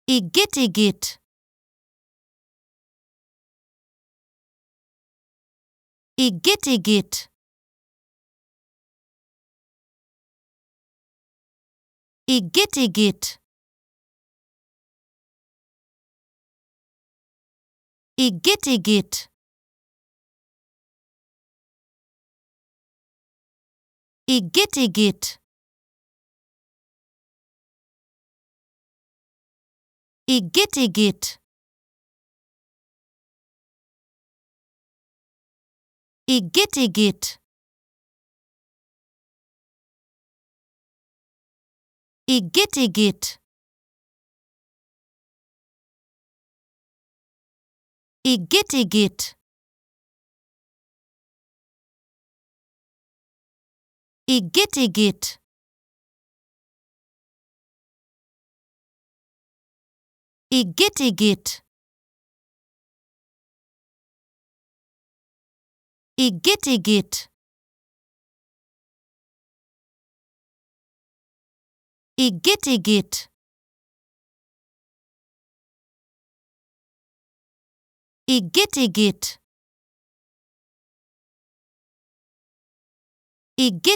igittigitt, igittigitt, igittigitt, igittigitt, igittigitt, igittigitt, igittigitt, igittigitt, igittigitt, igittigitt, igittigitt, igittigitt, igittigitt, igittigitt, igittigitt.